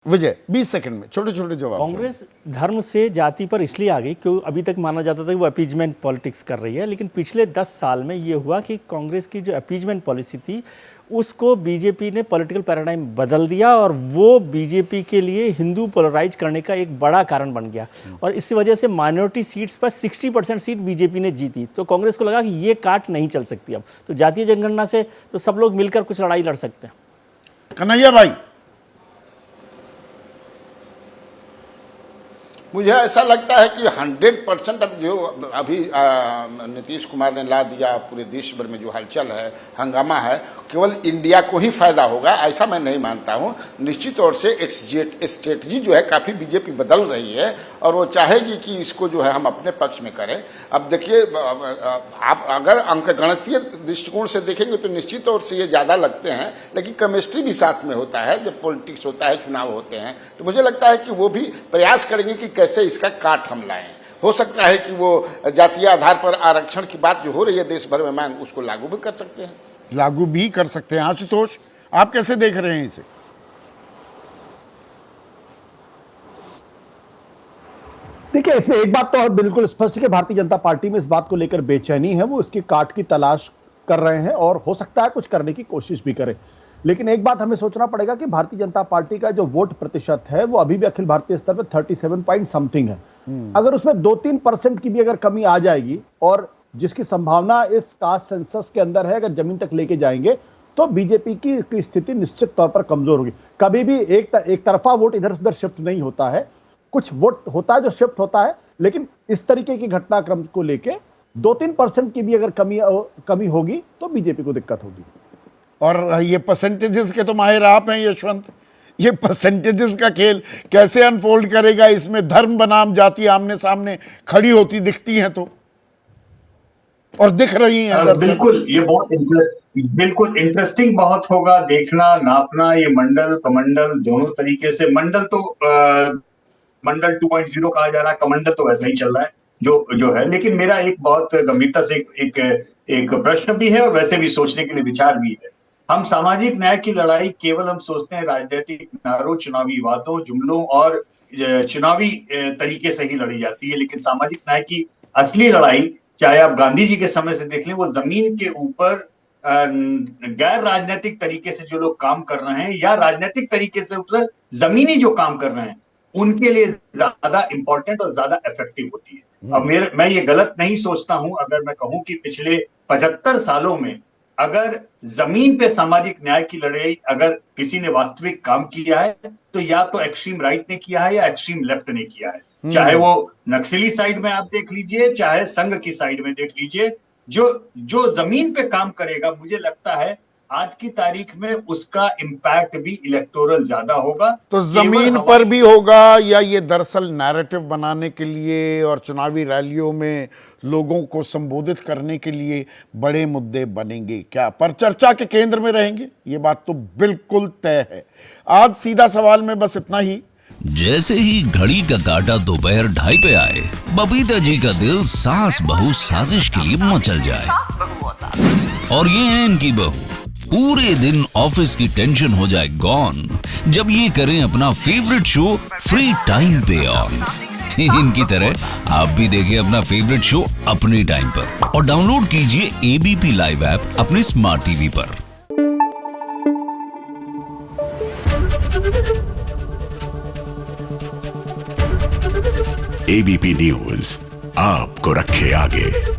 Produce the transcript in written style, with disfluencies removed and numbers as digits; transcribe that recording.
विजय 20 second में छोटे छोटे जवाब। कांग्रेस धर्म से जाति पर इसलिए आ गई क्योंकि अभी तक माना जाता था कि वो अपीजमेंट पॉलिटिक्स कर रही है, लेकिन पिछले 10 साल में ये हुआ कि कांग्रेस की जो अपीजमेंट पॉलिसी थी उसको बीजेपी ने पॉलिटिकल पैराडाइम बदल दिया और वो बीजेपी के लिए हिंदू पोलराइज करने का एक बड़ा कारण बन गया और इसी वजह से माइनॉरिटी सीट्स पर 60% सीट बीजेपी ने जीती। तो कांग्रेस को लगा कि ये काट नहीं चल सकती अब, तो जातीय जनगणना से तो सब लोग मिलकर कुछ लड़ाई लड़ सकते हैं। कन्हैया भाई, मुझे ऐसा लगता है कि 100% अब जो अभी नीतीश कुमार ने ला दिया, पूरे देश भर में जो हलचल है, हंगामा है, केवल इंडिया को ही फायदा होगा ऐसा मैं नहीं मानता हूं। निश्चित तौर से स्ट्रेटजी जो है काफी बीजेपी बदल रही है और वो चाहेगी कि इसको जो है हम अपने पक्ष में करें। अब देखिए, आप अगर अंकगणितीय दृष्टिकोण से देखेंगे तो निश्चित तौर से ये ज्यादा लगते हैं, लेकिन केमिस्ट्री भी साथ में होता है जब पॉलिटिक्स होता है, चुनाव होते हैं, तो मुझे लगता है कि वो भी प्रयास करेंगे कि कैसे इसका काट हम लाएं। हो सकता है कि वो जातीय आधार पर आरक्षण की बात जो हो रही है देश भर में मांग, उसको लागू भी कर सकते हैं। लागू भी कर सकते हैं। आशुतोष, आप कैसे देख रहे हैं इसे? देखिए, इसमें एक बात तो बिल्कुल स्पष्ट है कि भारतीय जनता पार्टी में इस बात को लेकर बेचैनी है, वो इसकी काट की तलाश कर रहे हैं और हो सकता है कुछ करने की कोशिश भी करें। लेकिन एक बात हमें सोचना पड़ेगा कि भारतीय जनता पार्टी का जो वोट प्रतिशत है वो अभी भी अखिल भारतीय स्तर पर 37 पॉइंट समथिंग है। अगर उसमें 2-3% की भी अगर कमी आ जाएगी और जिसकी संभावना इस कास्ट सेंसस के अंदर है, अगर जमीन तक लेके जाएंगे तो बीजेपी की स्थिति निश्चित तौर पर कमजोर होगी। कभी भी एक तरफा वोट इधर उधर शिफ्ट नहीं होता है, कुछ वोट होता है जो शिफ्ट होता है, लेकिन इस तरीके की घटनाक्रम को लेके 2-3% की भी अगर कमी होगी तो बीजेपी को दिक्कत होगी। और ये परसेंटेजेस के तो माहिर आप हैं यशवंत, ये परसेंटेजेस का खेल कैसे अनफोल्ड करेगा? इसमें धर्म बनाम जाति आमने सामने खड़ी होती दिखती हैं तो, और दिख रही हैं। बिल्कुल, ये बहुत बिल्कुल इंटरेस्टिंग बहुत होगा देखना, नापना। ये मंडल कमंडल दोनों तरीके से, मंडल तो मंडल 2.0 कहा जा रहा है, कमंडल तो वैसे ही चल रहा है जो है। लेकिन मेरा एक बहुत गंभीरता से एक प्रश्न भी है और वैसे भी सोचने के लिए विचार भी है। हम सामाजिक न्याय की लड़ाई केवल हम सोचते हैं राजनीतिक नारों, चुनावी वादों, जुमलों और चुनावी तरीके से ही लड़ी जाती है, लेकिन सामाजिक न्याय की असली लड़ाई, चाहे आप गांधी जी के समय से देख लें, वो जमीन के ऊपर गैर राजनीतिक तरीके से जो लोग काम कर रहे हैं या राजनीतिक तरीके से ऊपर जमीनी जो काम कर रहे हैं, उनके लिए ज्यादा इंपॉर्टेंट और ज्यादा इफेक्टिव होती है। अब मैं ये गलत नहीं सोचता हूं अगर मैं कहूं कि पिछले 75 सालों में अगर जमीन पे सामाजिक न्याय की लड़ाई अगर किसी ने वास्तविक काम किया है तो या तो एक्सट्रीम राइट ने किया है या एक्सट्रीम लेफ्ट ने किया है। चाहे वो नक्सली साइड में आप देख लीजिए, चाहे संघ की साइड में देख लीजिए, जो जमीन पे काम करेगा, मुझे लगता है आज की तारीख में उसका इम्पैक्ट भी इलेक्टोरल ज्यादा होगा। तो जमीन पर भी होगा या ये दरअसल नैरेटिव बनाने के लिए और चुनावी रैलियों में लोगों को संबोधित करने के लिए बड़े मुद्दे बनेंगे क्या, पर चर्चा के केंद्र में रहेंगे? ये बात तो बिल्कुल तय है। आज सीधा सवाल में बस इतना ही। जैसे ही घड़ी का काटा दोपहर 2:30 पे आए, बबीता जी का दिल सास बहू साजिश के लिए मचल जाए। और ये है इनकी बहू, पूरे दिन ऑफिस की टेंशन हो जाए गॉन जब ये करें अपना फेवरेट शो फ्री टाइम पे ऑन। इनकी तरह आप भी देखिए अपना फेवरेट शो अपने टाइम पर और डाउनलोड कीजिए एबीपी लाइव ऐप अपने स्मार्ट टीवी पर। एबीपी न्यूज आपको रखे आगे।